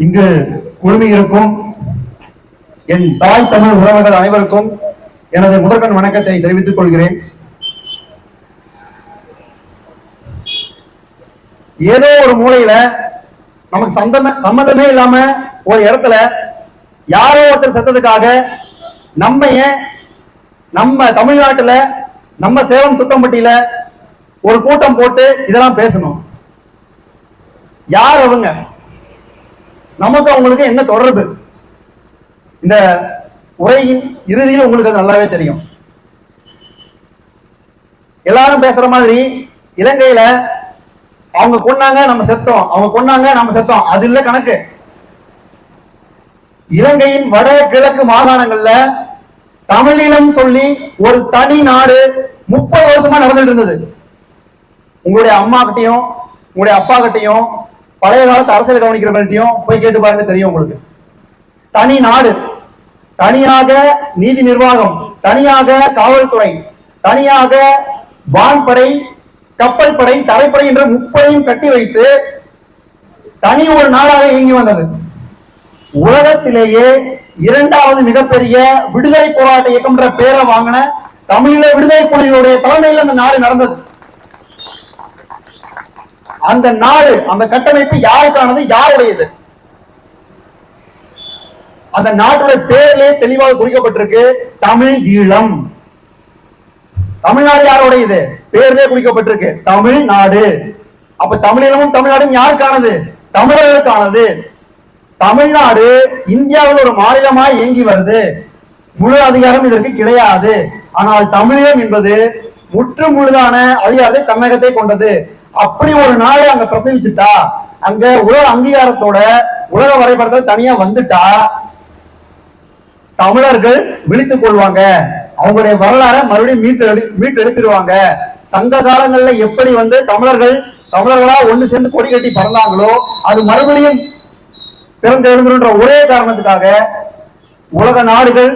இங்கு குழுமியிருக்கும் என் தாய் தமிழ் உறவுகள் அனைவருக்கும் எனது முதற்கண் வணக்கத்தை தெரிவித்துக் கொள்கிறேன். ஏதோ ஒரு மூலையில நமக்கு சம்பந்தமே இல்லாம ஒரு இடத்துல யாரோ ஒருத்தர் செத்ததுக்காக நம்ம தமிழ்நாட்டுல நம்ம சேலம் துட்டம்பட்டியில ஒரு கூட்டம் போட்டு இதெல்லாம் பேசணும். யார் அவங்க? நமக்கு அவங்களுக்கு என்ன தொடர்பு? இந்த உரையின் இறுதியில் உங்களுக்கு அது நல்லாவே தெரியும். எல்லாரும் பேசுற மாதிரி இலங்கையில அவங்க கொன்னாங்க நம்ம செத்தோம், அவங்க கொன்னாங்க நம்ம செத்தோம், அது இல்ல கணக்கு. இலங்கையின் வட கிழக்கு மாகாணங்கள்ல தமிழீழம் சொல்லி ஒரு தனி நாடு 30 வருஷமா நடந்துட்டு இருந்தது. உங்களுடைய அம்மா கிட்டையும் உங்களுடைய அப்பா கிட்டையும் பழைய காலத்து அரசியல் கவனிக்கிறவர்கள்ட்டையும் போய் கேட்டு பாருங்க, தெரியும் உங்களுக்கு. தனி நாடு, தனியாக நீதி நிர்வாகம், தனியாக காவல்துறை, தனியாக வான்படை, கப்பல் படை, தரைப்படை என்ற முப்படையும் கட்டி வைத்து தனி ஒரு நாடாக இயங்கி வந்தது. உலகத்திலேயே 2வது மிகப்பெரிய விடுதலை போராட்ட இயக்கம் என்ற பேரை வாங்கின தமிழீழ விடுதலை புலிகளுடைய தலைமையில் அந்த நாடு நடந்தது. அந்த நாடு, அந்த கட்டமைப்பு யாருக்கானது, யாருடையது? அந்த நாட்டுடைய பேரிலே தெளிவாக குறிக்கப்பட்டிருக்கு, தமிழ் ஈழம். தமிழ்நாடு யாருடையது? பேரிலே குறிக்கப்பட்டிருக்கு, தமிழ்நாடு. அப்ப தமிழீழமும் தமிழ்நாடும் யாருக்கானது? தமிழர்களுக்கானது. தமிழ்நாடு இந்தியாவில் ஒரு மாநிலமாய் இயங்கி வருது. முழு அதிகாரம் இதற்கு கிடையாது. ஆனால் தமிழீழம் என்பது முற்று முழுதான அதிகாரத்தை தமிழகத்தை கொண்டது. அப்படி ஒரு நாடு அங்க பிரசவிச்சுட்டா, அங்க உலக அங்கீகாரத்தோட உலக வரைபடத்தில் தனியா வந்துட்டா தமிழர்கள் விழித்துக் கொள்வாங்க. அவங்களுடைய வரலாறை மறுபடியும் மீட்டு எடுத்துருவாங்க. சங்க காலங்கள்ல எப்படி தமிழர்களா ஒண்ணு சேர்ந்து கொடி கட்டி பறந்தாங்களோ அது மறுபடியும் பிறந்து எழுந்துன்ற ஒரே காரணத்துக்காக உலக நாடுகள்,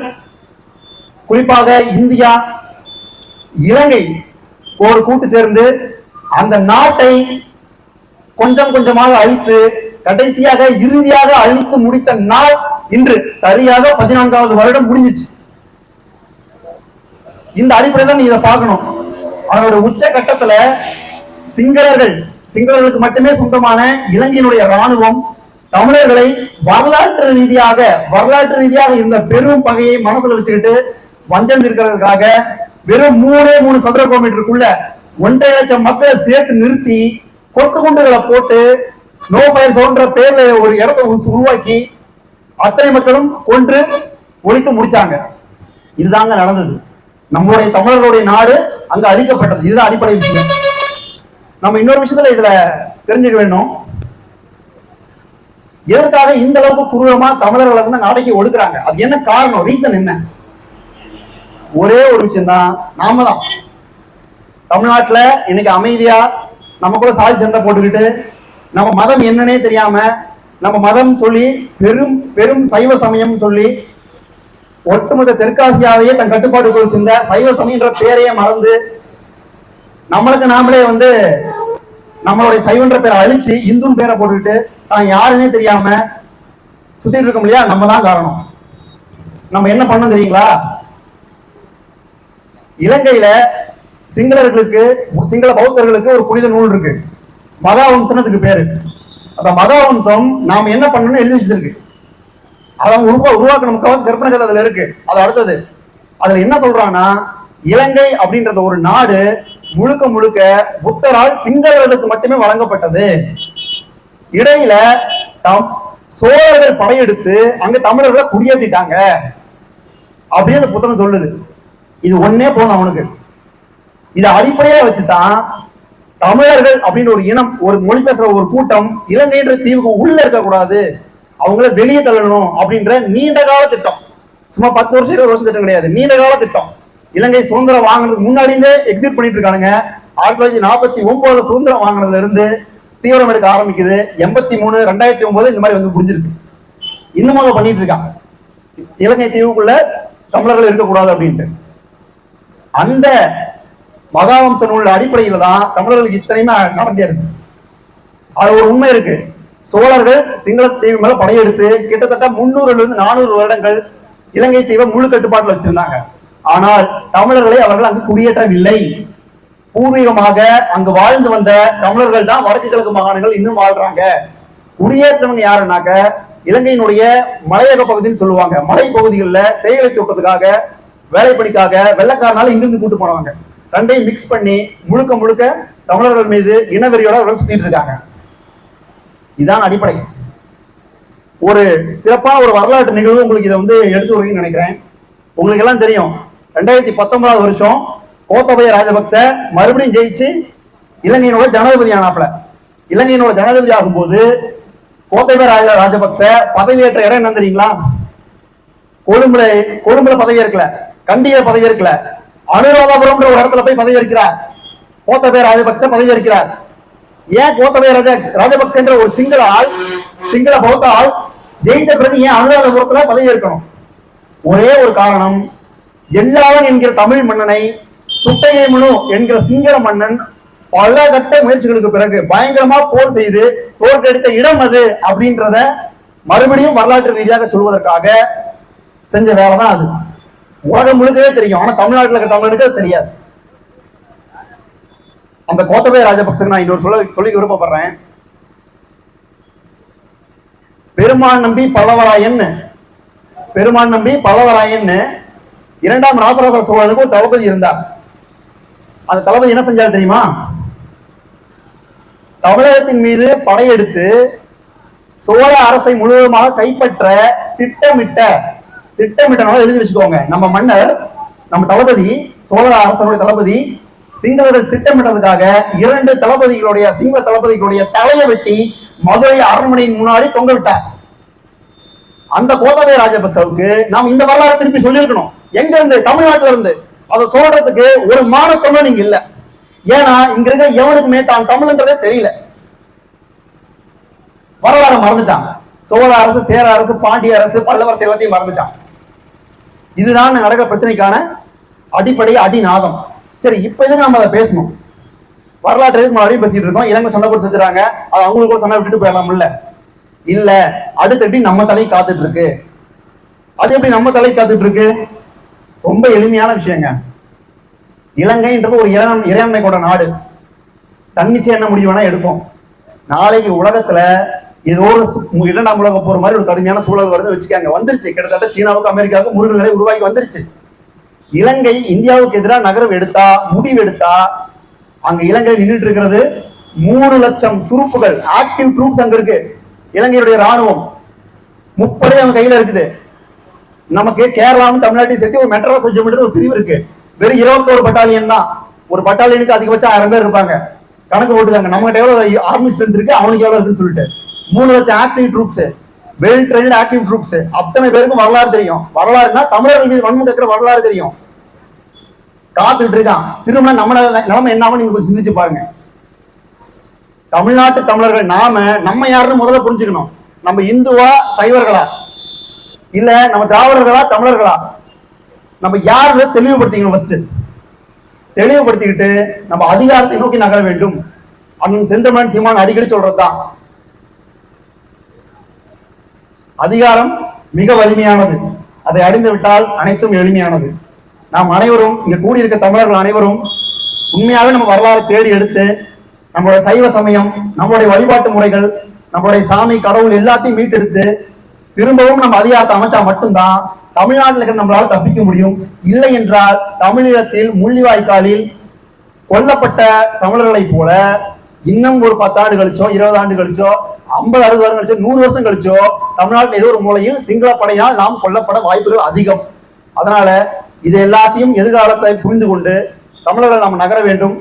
குறிப்பாக இந்தியா, இலங்கை ஒரு கூட்டு சேர்ந்து அந்த நாட்டை கொஞ்சம் கொஞ்சமாக அழித்து கடைசியாக இறுதியாக அழித்து முடித்த நாள் இன்று சரியாக 14வது வருடம் முடிஞ்சிச்சு. இந்த அடிப்படையில் தான் நீங்க இதை பார்க்கணும். அவனோட உச்ச கட்டத்துல சிங்களர்களுக்கு மட்டுமே சொந்தமான இலங்கையினுடைய ராணுவம் தமிழர்களை வரலாற்று ரீதியாக இருந்த பெரும் பகையை மனசுல வச்சுக்கிட்டு வஞ்சம் இருக்கிறதுக்காக வெறும் 3 சதுர கிலோமீட்டருக்குள்ள 1.5 லட்சம் மக்களை சேர்த்து நிறுத்தி கொத்து குண்டுகளை போட்டு நோ ஃபயர் சோன்ற பேர்ல ஒரு இடத்தை உருவாக்கி அத்தனை மக்களும் கொன்று ஒழித்து முடிச்சாங்க. இதுதாங்க நடந்தது. நம்மளுடைய தமிழர்களுடைய நாடு அங்க அழிக்கப்பட்டது. இதுதான் அடிப்படை விஷயம். நம்ம இன்னொரு விஷயத்துல இதுல தெரிஞ்சுக்க வேண்டும். எதற்காக இந்த அளவுக்கு குரூரமா தமிழர்களை வந்து நாளைக்கு ஒடுக்குறாங்க? அது என்ன காரணம்? ரீசன் என்ன? ஒரே ஒரு விஷயம் தான். நாம தான் தமிழ்நாட்டுல இன்னைக்கு அமைதியா நமக்குள்ள சாதி சண்டை போட்டுக்கிட்டு நம்ம மதம் என்னன்னே தெரியாம நம்ம மதம் சொல்லி பெரும் சைவ சமயம் சொல்லி ஒட்டுமொத்த தெற்காசியாவையே தன் கட்டுப்பாட்டுக்குள் வச்சிருந்த சைவ சமயன்ற பேரையே மறந்து நம்மளுக்கு நாமளே வந்து நம்மளுடைய சைவன்ற பேரை அழிச்சு இந்து பேரை போட்டுக்கிட்டு தான் யாருன்னே தெரியாம சுத்திட்டு இருக்கோம் இல்லையா? நம்ம தான் காரணம். நம்ம என்ன பண்ணோம் தெரியுங்களா? இலங்கையில சிங்கள பௌத்தர்களுக்கு ஒரு புனித நூல் இருக்கு, மகாவம்சனத்துக்கு பேரு. அந்த மகாவம்சம் நாம என்ன பண்ணணும்னு எழுதி வச்சிருக்கு. அதை உருவாக்கணும். முக்காவாசி கற்பனை கதை அதுல இருக்கு. அது அடுத்தது அதுல என்ன சொல்றாங்கன்னா, இலங்கை அப்படின்றத ஒரு நாடு முழுக்க புத்தரால் சிங்களர்களுக்கு மட்டுமே வழங்கப்பட்டது. இடையில சோழர்கள் படையெடுத்து அங்க தமிழர்களை குடியேற்றிட்டாங்க அப்படின்னு அந்த புத்தகம் சொல்லுது. இது ஒன்னே போதும் அவனுக்கு. இதை அடிப்படையா வச்சுதான் தமிழர்கள் அப்படின்னு ஒரு இனம், ஒரு மொழி பேசுற ஒரு கூட்டம் இலங்கைன்ற தீவுக்கு உள்ள இருக்க கூடாது, அவங்கள வெளியே தள்ளணும் அப்படின்ற நீண்ட கால திட்டம். சும்மா 10 வருஷம் 20 வருஷம் திட்டம் கிடையாது, நீண்ட கால திட்டம். இலங்கை சுதந்திரம் வாங்கினதுக்கு முன்னாடியே எக்ஸிட் பண்ணிட்டு இருக்கானுங்க. 1949 சுதந்திரம் வாங்கினதுல இருந்து தீவிரம் எடுக்க ஆரம்பிக்குது. 83 2009 இந்த மாதிரி வந்து புரிஞ்சிருக்கு. இன்னமும் அதை பண்ணிட்டு இருக்காங்க. இலங்கை தீவுக்குள்ள தமிழர்கள் இருக்கக்கூடாது அப்படின்ட்டு. அந்த மகாவம்ச நூல் அடிப்படையில தான் தமிழர்களுக்கு இத்தனையுமே நடந்தே இருக்கு. அது ஒரு உண்மை இருக்கு. சோழர்கள் சிங்கள தீவு மேல படையெடுத்து கிட்டத்தட்ட 300 வருடங்கள் இலங்கை தீவை முழு கட்டுப்பாட்டில் வச்சிருந்தாங்க. ஆனால் தமிழர்களை அவர்கள் அங்கு குடியேற்றவில்லை. பூர்வீகமாக அங்கு வாழ்ந்து வந்த தமிழர்கள் தான் வடக்கு கிழக்கு மாகாணங்கள் இன்னும் வாழ்றாங்க. குடியேற்றவங்க யாருன்னாக்க இலங்கையினுடைய மலையக பகுதின்னு சொல்லுவாங்க. மலை பகுதிகளில் தேயிலை தோட்டத்துக்காக வேலைப்பணிக்காக வெள்ளக்காரனால இங்கிருந்து கூட்டு போனவங்க. ரெண்டையும் மிக்ஸ் பண்ணி முழுக்க முழுக்க தமிழர்கள் மீது இனவெறியோட அவர்கள் சுத்திட்டு இருக்காங்க. இதுதான் அடிப்படை. ஒரு சிறப்பான ஒரு வரலாற்று நிகழ்வு உங்களுக்கு இதை எடுத்து வரீங்கன்னு நினைக்கிறேன். உங்களுக்கு எல்லாம் தெரியும், 2019 வருஷம் கோத்தபய ராஜபக்ச மறுபடியும் ஜெயிச்சு இலங்கையினோட ஜனாதிபதி ஆனாப்ல. இலங்கையினோட ஜனாதிபதி ஆகும்போது கோத்தபய ராஜபக்ச பதவியேற்ற இடம் என்ன தெரியுங்களா? கொழும்புல பதவி ஏற்கல, கண்டியில பதவி ஏற்கல, அனுராதபுரம் ஒரு இடத்துல போய் பதவி ஏற்கிறார். கோத்தபய ராஜபக்ச பதவி ஏற்கிறார். ஏன் கோத்தபய ராஜபக்ச என்ற ஒரு சிங்கள பௌத்த ஆள் ஜெயிச்ச பிறகு ஏன் அனுராதபுரத்துல பதவி ஏற்கணும்? ஒரே ஒரு காரணம், எல்லாவன் என்கிற தமிழ் மன்னனை சுட்டையமுனு என்கிற சிங்கள மன்னன் பல கட்ட முயற்சிகளுக்கு பிறகு பயங்கரமா போர் செய்து தோற்கடித்த இடம் அது அப்படின்றத மறுபடியும் வரலாற்று ரீதியாக சொல்வதற்காக செஞ்ச வேலை தான் அது. உலகம் முழுக்கவே தெரியும், ஆனா தமிழ்நாட்டில் இருக்க தமிழனுக்கு தெரியாது. அந்த கோத்தபய ராஜபக்சக்கு நான் இன்னொரு சொல்லி விருப்பப்படுறேன். பெருமான் நம்பி பல்லவராயன் இரண்டாம் ராசராச சோழனுக்கு ஒரு தளபதி இருந்தார். அந்த தளபதி என்ன செஞ்சார் தெரியுமா? தமிழகத்தின் மீது படையெடுத்து சோழ அரசை முழுவதுமாக கைப்பற்ற திட்டமிட்ட எழுதி வச்சுக்கோங்க. நம்ம மன்னர், நம்ம தளபதி, சோழ அரசனுடைய தளபதி சிங்களர்கள் திட்டமிட்டதுக்காக 2 தளபதிகளுடைய சிங்கள தளபதிகளுடைய தலையை வெட்டி மதுரை அரண்மனையின் முன்னாடி தொங்க விட்டார். அந்த கோத்தபய ராஜபக்சவுக்கு நாம் இந்த வரலாறு திருப்பி சொல்லியிருக்கணும். எங்க இருந்து? தமிழ்நாட்டில இருந்து. அதை சொல்றதுக்கு ஒரு மானத்தொண்ணும் நீங்க இல்ல. ஏன்னா இங்க இருக்க எவனுக்குமே தான் தமிழ்ன்றதே தெரியல. வரலாறு மறந்துட்டான். சோழ அரசு, சேர அரசு, பாண்டிய அரசு, பல்லவ அரசு எல்லாத்தையும் மறந்துட்டான். இதுதான் நடக்கிற பிரச்சனைக்கான அடிப்படை அடிநாதம். சரி, இப்ப எதுக்கு நம்ம அதை பேசணும்? வரலாற்று எதுக்கு மறுபடியும் பேசிட்டு இருக்கோம்? இலங்கை சண்டை போட்டு செஞ்சுறாங்க, அது அவங்களுக்கு சண்டை விட்டுட்டு போயிடலாம் இல்ல. அடுத்து எப்படி நம்ம தலை காத்துட்டு இருக்கு? அது எப்படி நம்ம தலை காத்துட்டு இருக்கு? ரொம்ப எளிமையான விஷயங்க. இலங்கைன்றது ஒரு இறையாண்மை கொண்ட நாடு. தன்னிச்சை என்ன முடிவு வேணா எடுக்கும். நாளைக்கு உலகத்துல ஏதோ ஒரு 2ஆம் உலக போற மாதிரி ஒரு கடுமையான சூழல் வருது வச்சுக்காங்க. வந்துருச்சு. கிட்டத்தட்ட சீனாவுக்கு அமெரிக்காவுக்கு முருகல் நிலை உருவாகி வந்துருச்சு. இலங்கை இந்தியாவுக்கு எதிராக நகரம் எடுத்தா, முடிவு எடுத்தா, அங்க இலங்கை நின்றுட்டு இருக்கிறது 3 லட்சம் துருப்புகள், ஆக்டிவ் ட்ரூப்ஸ் அங்க இருக்கு. இலங்கையுடைய ராணுவம் முப்படை அவங்க கையில இருக்குது. நமக்கு கேரளாவும் தமிழ்நாட்டையும் சேர்த்து ஒரு மெட்ராஸ் ரெஜிமெண்ட் ஒரு பிரிவு இருக்கு. வெறும் 21 பட்டாலியன் தான். ஒரு பட்டாலியனுக்கு அதிகபட்சம் 1000 பேர் இருப்பாங்க. கணக்கு போட்டுக்காங்க. நம்மகிட்ட எவ்வளவு ஆர்மி ஸ்ட்ரென்த் இருக்கு, அவனுக்கு எவ்வளவு இருக்குன்னு சொல்லிட்டு 3 லட்சம் active troops, well trained active troops. அத்தனை பேருக்கும் வரலாறு தெரியும். வரலாறுனா தமிழர்கள் மீது வன்மம் கேட்கிற வரலாறு தெரியும். காத்துட்டு இருக்கான். திரும்ப நம்ம நிலைமை என்ன நீங்க கொஞ்சம் சிந்திச்சு பாருங்க. தமிழ்நாட்டு தமிழர்கள் நம்ம யாருன்னு முதல்ல புரிஞ்சுக்கணும். நம்ம இந்துவா, சைவர்களா, இல்ல நம்ம திராவிடர்களா, தமிழர்களா, நம்ம யாருன்னு தெளிவுபடுத்திக்கணும். ஃபர்ஸ்ட் தெளிவுபடுத்திக்கிட்டு நம்ம அதிகாரத்தை நோக்கி நகர வேண்டும். அண்ணன் செந்தமிழன் சீமான் அடிக்கடி சொல்றதுதான், அதிகாரம் மிக வலிமையானது, அதை அடைந்து விட்டால் அனைத்தும் எளிமையானது. நாம் அனைவரும், இங்க கூடியிருக்க தமிழர்கள் அனைவரும் உண்மையாகவே நம்ம வரலாறு தேடி எடுத்து நம்மளுடைய சைவ சமயம், நம்மளுடைய வழிபாட்டு முறைகள், நம்மளுடைய சாமி, கடவுள் எல்லாத்தையும் மீட்டெடுத்து திரும்பவும் நம்ம அதிகாரத்தை அமைச்சா மட்டும்தான் தமிழ்நாட்டில் இருக்கிற நம்மளால தப்பிக்க முடியும். இல்லை என்றால் தமிழீழத்தில் முள்ளிவாய்க்காலில் கொல்லப்பட்ட தமிழர்களை போல இன்னும் ஒரு 10 ஆண்டு கழிச்சோ, 20 ஆண்டு கழிச்சோ, 50, 60 வருடம் கழிச்சோ, 100 வருஷம் கழிச்சோ தமிழ்நாட்டில் ஏதோ ஒரு மூலையில் சிங்கள படையால் நாம் கொல்லப்பட வாய்ப்புகள் அதிகம். அதனால இது எல்லாத்தையும் எதிர்காலத்தை புரிந்து கொண்டு தமிழர்கள் நாம் நகர வேண்டும்.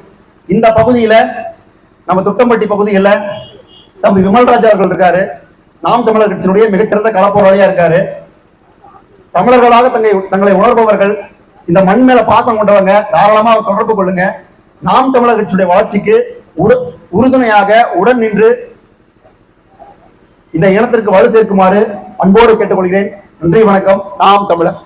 இந்த பகுதியில நம்ம துட்டம்பட்டி பகுதியில் தம்பி விமல்ராஜ் அவர்கள் இருக்காரு. நாம் தமிழர் கட்சியினுடைய மிகச்சிறந்த களப்போராளியா இருக்காரு. தமிழர்களாக தங்களை உணர்பவர்கள், இந்த மண் மேல பாசம் கொண்டவங்க தாராளமா தொடர்பு கொள்ளுங்க. நாம் தமிழர் கட்சியுடைய வளர்ச்சிக்கு உறுதுணையாக உடன் நின்று இந்த இனத்திற்கு வலு சேர்க்குமாறு அன்போடு கேட்டுக்கொள்கிறேன். நன்றி, வணக்கம். நாம் தமிழர்.